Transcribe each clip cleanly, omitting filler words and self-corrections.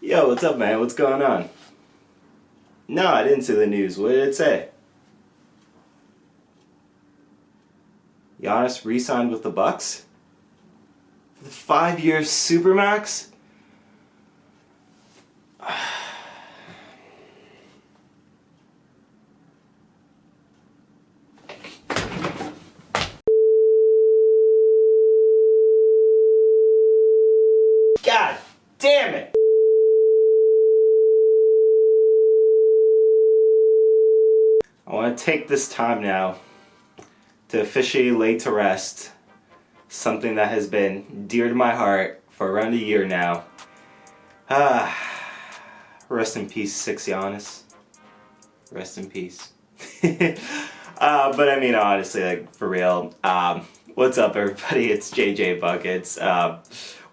Yo, what's up, man? What's going on? No, I didn't see the news. What did it say? Giannis re-signed with the Bucks? For the 5-year supermax? God damn it! I want to take this time now to officially lay to rest something that has been dear to my heart for around a year now. Rest in peace, 6 Giannis. Rest in peace. But I mean, honestly, like, for real, what's up, everybody? It's JJ Buckets.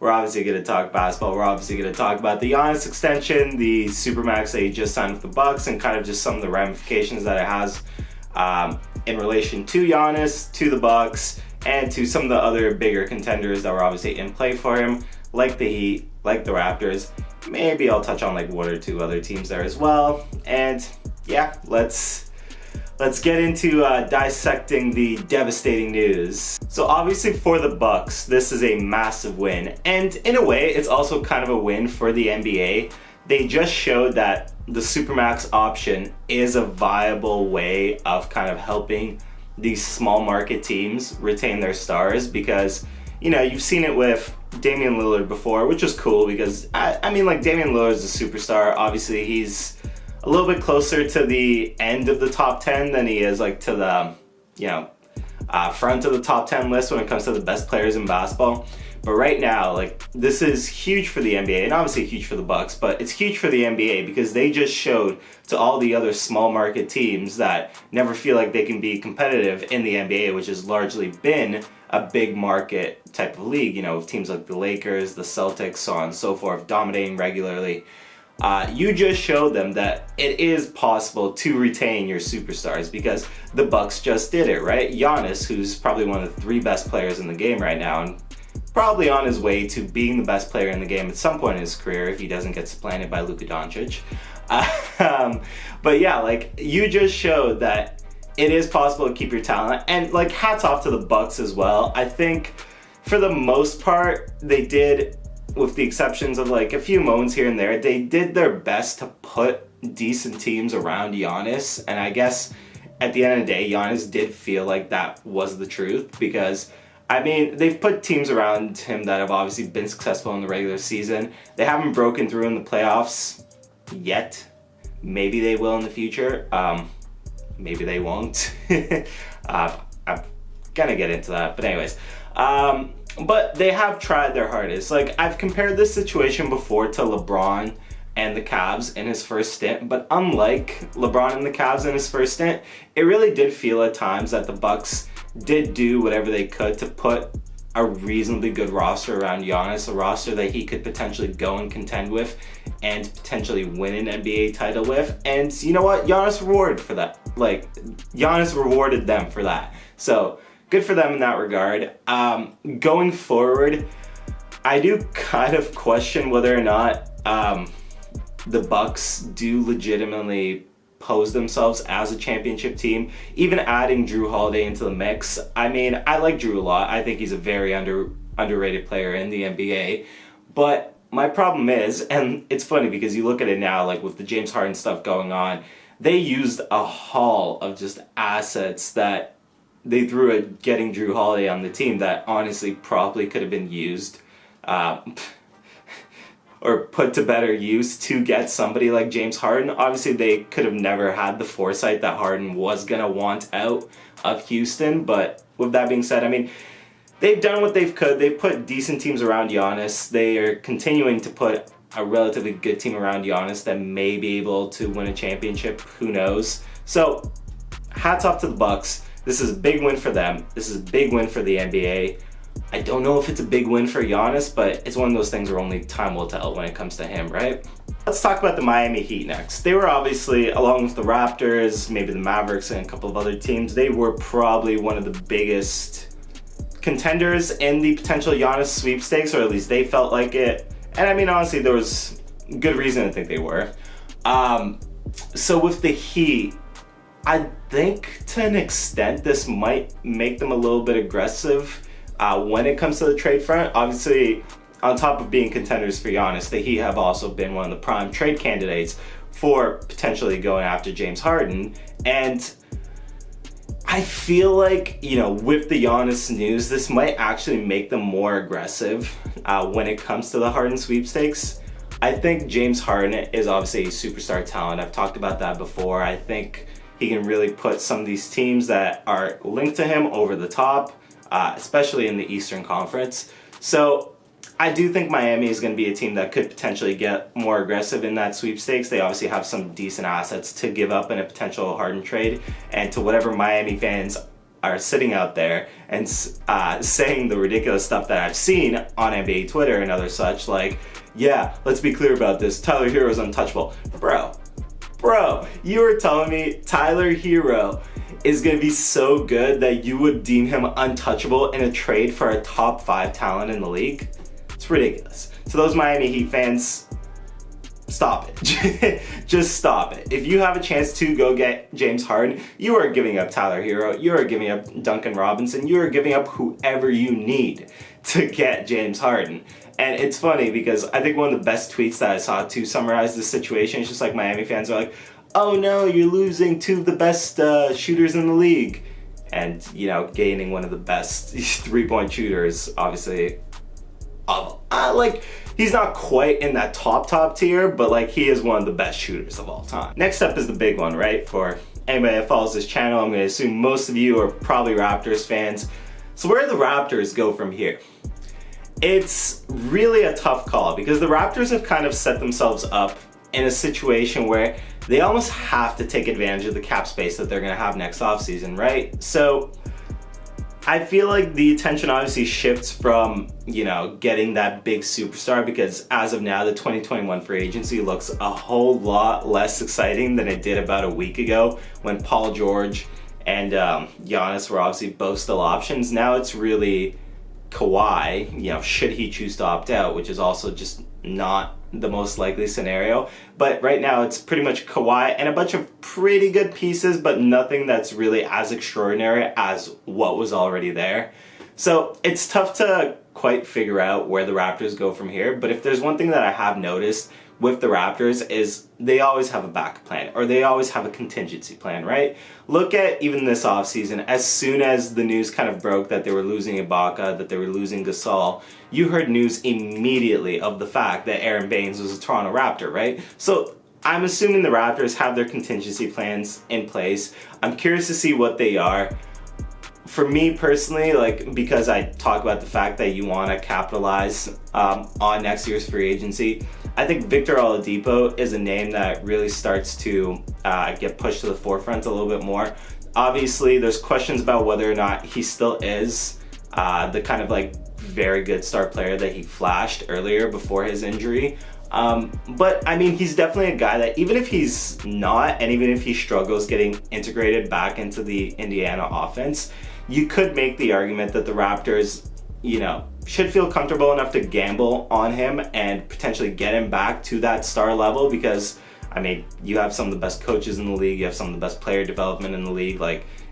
We're obviously going to talk basketball. We're obviously going to talk about the Giannis extension, the supermax that he just signed with the Bucks, and kind of just some of the ramifications that it has in relation to Giannis, to the Bucks, and to some of the other bigger contenders that were obviously in play for him, like the Heat, like the Raptors. Maybe I'll touch on like one or two other teams there as well. And yeah, let's get into dissecting the devastating news. So obviously for the Bucks, this is a massive win. And in a way, it's also kind of a win for the NBA. They just showed that the Supermax option is a viable way of kind of helping these small market teams retain their stars, because, you know, you've seen it with Damian Lillard before, which is cool because, I mean, like, Damian Lillard is a superstar. Obviously, he's a little bit closer to the end of the top 10 than he is like to the, you know, front of the top 10 list when it comes to the best players in basketball. But right now, like, this is huge for the NBA, and obviously huge for the Bucks, but it's huge for the NBA because they just showed to all the other small market teams that never feel like they can be competitive in the NBA, which has largely been a big market type of league, you know, with teams like the Lakers, the Celtics, so on and so forth, dominating regularly. You just showed them that it is possible to retain your superstars, because the Bucks just did it, right? Giannis, who's probably one of the 3 best players in the game right now, and probably on his way to being the best player in the game at some point in his career if he doesn't get supplanted by Luka Doncic. But yeah, like, you just showed that it is possible to keep your talent, and like, hats off to the Bucks as well. I think for the most part, they did, with the exceptions of like a few moments here and there, they did their best to put decent teams around Giannis. And I guess at the end of the day, Giannis did feel like that was the truth, because, I mean, they've put teams around him that have obviously been successful in the regular season. They haven't broken through in the playoffs yet. Maybe they will in the future. Maybe they won't. I'm gonna get into that, but anyways. But they have tried their hardest. Like, I've compared this situation before to LeBron and the Cavs in his first stint, but unlike LeBron and the Cavs in his first stint, it really did feel at times that the Bucks did do whatever they could to put a reasonably good roster around Giannis, a roster that he could potentially go and contend with and potentially win an NBA title with. And you know what? Giannis rewarded for that. Like, Giannis rewarded them for that. So good for them in that regard. Going forward, I do kind of question whether or not the Bucks do legitimately pose themselves as a championship team. Even adding Jrue Holiday into the mix, I mean, I like Jrue a lot. I think he's a very underrated player in the NBA. But my problem is, and it's funny because you look at it now, like with the James Harden stuff going on, they used a haul of just assets that they threw at getting Jrue Holiday on the team that honestly probably could have been used or put to better use to get somebody like James Harden. Obviously, they could have never had the foresight that Harden was going to want out of Houston. But with that being said, I mean, they've done what they could. They've put decent teams around Giannis. They are continuing to put a relatively good team around Giannis that may be able to win a championship. Who knows? So, hats off to the Bucks. This is a big win for them. This is a big win for the NBA. I don't know if it's a big win for Giannis, but it's one of those things where only time will tell when it comes to him, right? Let's talk about the Miami Heat next. They were obviously, along with the Raptors, maybe the Mavericks, and a couple of other teams, they were probably one of the biggest contenders in the potential Giannis sweepstakes, or at least they felt like it. And I mean, honestly, there was good reason to think they were. So with the Heat, I think to an extent this might make them a little bit aggressive when it comes to the trade front. Obviously, on top of being contenders for Giannis, the Heat have also been one of the prime trade candidates for potentially going after James Harden. And I feel like, with the Giannis news, this might actually make them more aggressive when it comes to the Harden sweepstakes. I think James Harden is obviously a superstar talent. I've talked about that before. I think he can really put some of these teams that are linked to him over the top, especially in the Eastern Conference. So I do think Miami is going to be a team that could potentially get more aggressive in that sweepstakes. They obviously have some decent assets to give up in a potential Harden trade. And to whatever Miami fans are sitting out there and saying the ridiculous stuff that I've seen on NBA Twitter and other such, like, yeah, let's be clear about this, Tyler Herro's untouchable. Bro, you were telling me Tyler Herro is going to be so good that you would deem him untouchable in a trade for a top 5 talent in the league? It's ridiculous. So those Miami Heat fans, stop it. Just stop it. If you have a chance to go get James Harden, you are giving up Tyler Herro, you are giving up Duncan Robinson, you are giving up whoever you need to get James Harden. And it's funny because I think one of the best tweets that I saw to summarize this situation is just like Miami fans are like, oh no, you're losing 2 of the best shooters in the league. And, gaining one of the best 3-point shooters, obviously. He's not quite in that top tier, but he is one of the best shooters of all time. Next up is the big one, right? For anybody that follows this channel, I'm going to assume most of you are probably Raptors fans. So where do the Raptors go from here? It's really a tough call because the Raptors have kind of set themselves up in a situation where they almost have to take advantage of the cap space that they're going to have next offseason, right? So I feel like the attention obviously shifts from, getting that big superstar, because as of now, the 2021 free agency looks a whole lot less exciting than it did about a week ago when Paul George and Giannis were obviously both still options. Now it's really Kawhi, should he choose to opt out, which is also just not the most likely scenario. But right now it's pretty much Kawhi and a bunch of pretty good pieces, but nothing that's really as extraordinary as what was already there. So it's tough to quite figure out where the Raptors go from here. But if there's one thing that I have noticed with the Raptors is they always have a backup plan, or they always have a contingency plan, right? Look at even this offseason, as soon as the news kind of broke that they were losing Ibaka, that they were losing Gasol, you heard news immediately of the fact that Aaron Baines was a Toronto Raptor, right? So I'm assuming the Raptors have their contingency plans in place. I'm curious to see what they are. For me personally, because I talk about the fact that you want to capitalize on next year's free agency, I think Victor Oladipo is a name that really starts to get pushed to the forefront a little bit more. Obviously, there's questions about whether or not he still is the kind of very good star player that he flashed earlier before his injury. But I mean, he's definitely a guy that even if he's not, and even if he struggles getting integrated back into the Indiana offense, you could make the argument that the Raptors, should feel comfortable enough to gamble on him and potentially get him back to that star level, because I mean, you have some of the best coaches in the league, you have some of the best player development in the league.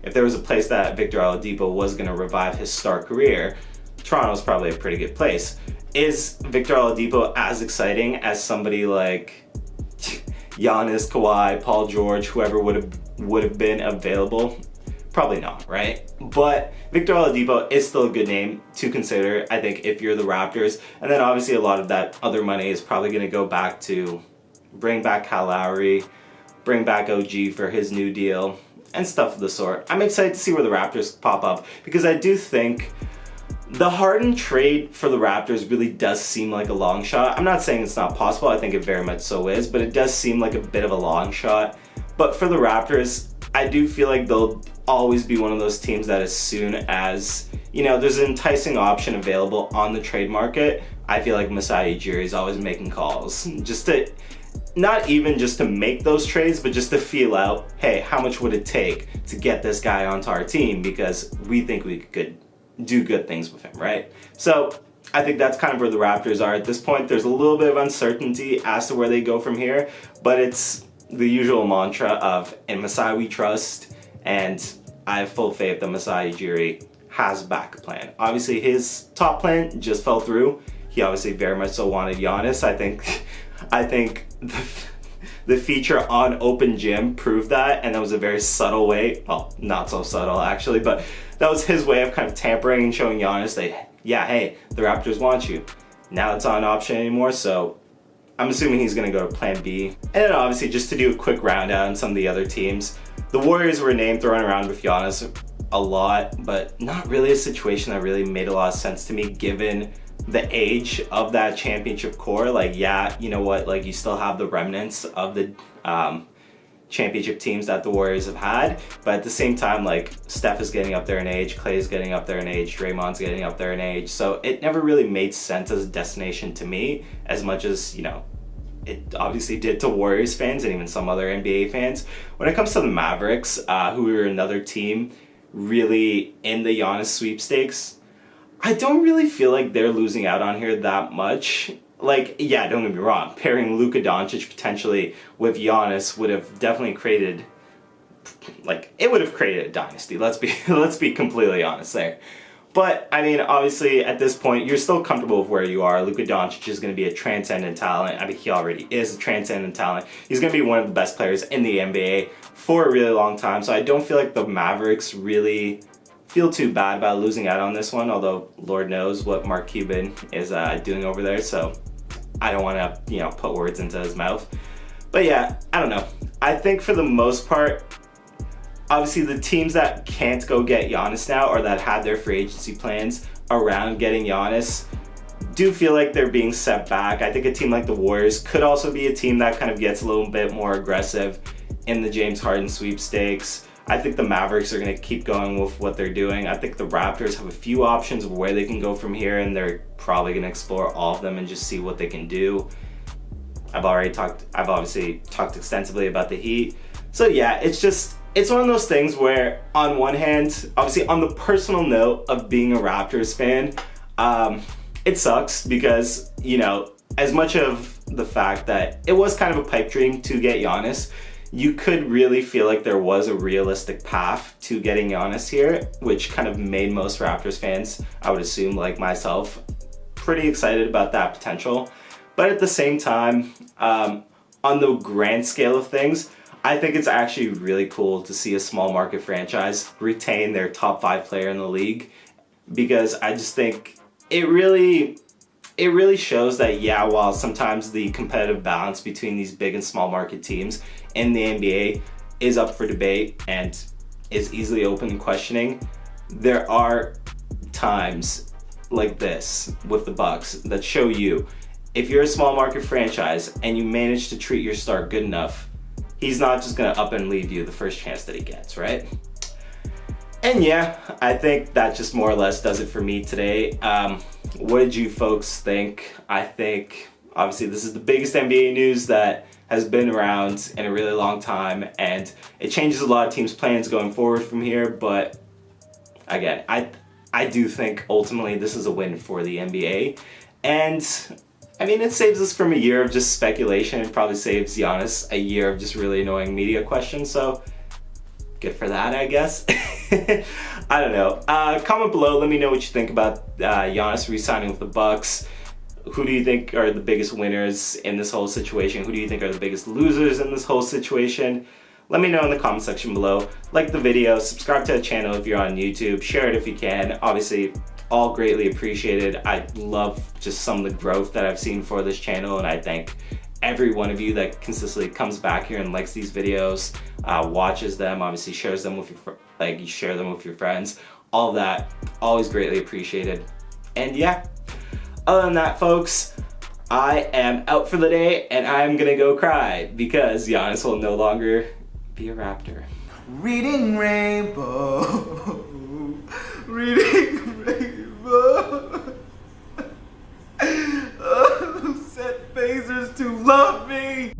If there was a place that Victor Oladipo was going to revive his star career, Toronto's probably a pretty good place. Is Victor Oladipo as exciting as somebody like Giannis, Kawhi, Paul George, whoever would have been available? Probably not, right? But Victor Oladipo is still a good name to consider, I think, if you're the Raptors. And then obviously a lot of that other money is probably going to go back to bring back Kyle Lowry, bring back OG for his new deal, and stuff of the sort. I'm excited to see where the Raptors pop up, because I do think the Harden trade for the Raptors really does seem like a long shot. I'm not saying it's not possible, I think it very much so is, but it does seem like a bit of a long shot. But for the Raptors, I do feel like they'll always be one of those teams that as soon as, there's an enticing option available on the trade market, I feel like Masai Ujiri is always making calls. Just to, not even just to make those trades, but just to feel out, hey, how much would it take to get this guy onto our team, because we think we could do good things with him, right? So I think that's kind of where the Raptors are at this point. There's a little bit of uncertainty as to where they go from here, but it's the usual mantra of in Masai we trust, and I have full faith that Masai Ujiri has a backup plan. Obviously his top plan just fell through. He obviously very much so wanted Giannis. I think the feature on Open Gym proved that, and that was a very subtle way, well, not so subtle actually, but that was his way of kind of tampering and showing Giannis that, yeah, hey, the Raptors want you. Now it's not an option anymore, so I'm assuming he's gonna go to plan B. And then obviously, just to do a quick rundown on some of the other teams, the Warriors were a name thrown around with Giannis a lot, but not really a situation that really made a lot of sense to me given the age of that championship core. Like, yeah, you know what, like you still have the remnants of the championship teams that the Warriors have had, but at the same time, like, Steph is getting up there in age, Clay is getting up there in age, Draymond's getting up there in age, so it never really made sense as a destination to me, as much as, you know, it obviously did to Warriors fans and even some other NBA fans. When it comes to the Mavericks, who are another team really in the Giannis sweepstakes, I don't really feel like they're losing out on here that much. Like, yeah, don't get me wrong, pairing Luka Doncic potentially with Giannis would have definitely created, like, it would have created a dynasty. Let's be completely honest there. But, I mean, obviously, at this point, you're still comfortable with where you are. Luka Doncic is going to be a transcendent talent. I mean, he already is a transcendent talent. He's going to be one of the best players in the NBA for a really long time. So I don't feel like the Mavericks really feel too bad about losing out on this one, although Lord knows what Mark Cuban is doing over there. So I don't want to, you know, put words into his mouth. But yeah, I don't know. I think for the most part, obviously the teams that can't go get Giannis now, or that had their free agency plans around getting Giannis, do feel like they're being set back. I think a team like the Warriors could also be a team that kind of gets a little bit more aggressive in the James Harden sweepstakes. I think the Mavericks are going to keep going with what they're doing. I think the Raptors have a few options of where they can go from here, and they're probably going to explore all of them and just see what they can do. I've obviously talked extensively about the Heat. So yeah, it's one of those things where, on one hand, obviously on the personal note of being a Raptors fan, it sucks because, you know, as much of the fact that it was kind of a pipe dream to get Giannis, you could really feel like there was a realistic path to getting Giannis here, which kind of made most Raptors fans, I would assume, like myself, pretty excited about that potential. But at the same time, on the grand scale of things, I think it's actually really cool to see a small market franchise retain their top 5 player in the league, because I just think it really shows that, yeah, while sometimes the competitive balance between these big and small market teams in the NBA is up for debate and is easily open to questioning, there are times like this with the Bucks that show you, if you're a small market franchise and you manage to treat your star good enough, he's not just gonna up and leave you the first chance that he gets, right? And yeah, I think that just more or less does it for me today. What did you folks think? I think, obviously, this is the biggest NBA news that has been around in a really long time, and it changes a lot of teams' plans going forward from here, but again, I do think ultimately this is a win for the NBA, and I mean, it saves us from a year of just speculation. It probably saves Giannis a year of just really annoying media questions, so good for that, I guess. I don't know. Comment below, let me know what you think about Giannis re-signing with the Bucks. Who do you think are the biggest winners in this whole situation? Who do you think are the biggest losers in this whole situation? Let me know in the comment section below. Like the video, subscribe to the channel if you're on YouTube, share it if you can. Obviously, all greatly appreciated. I love just some of the growth that I've seen for this channel, and I thank every one of you that consistently comes back here and likes these videos, watches them, obviously shares them with your you share them with your friends. All of that, always greatly appreciated. And yeah, other than that, folks, I am out for the day, and I'm gonna go cry because Giannis will no longer be a Raptor. Reading Rainbow, reading Rainbow. Set phasers to love me.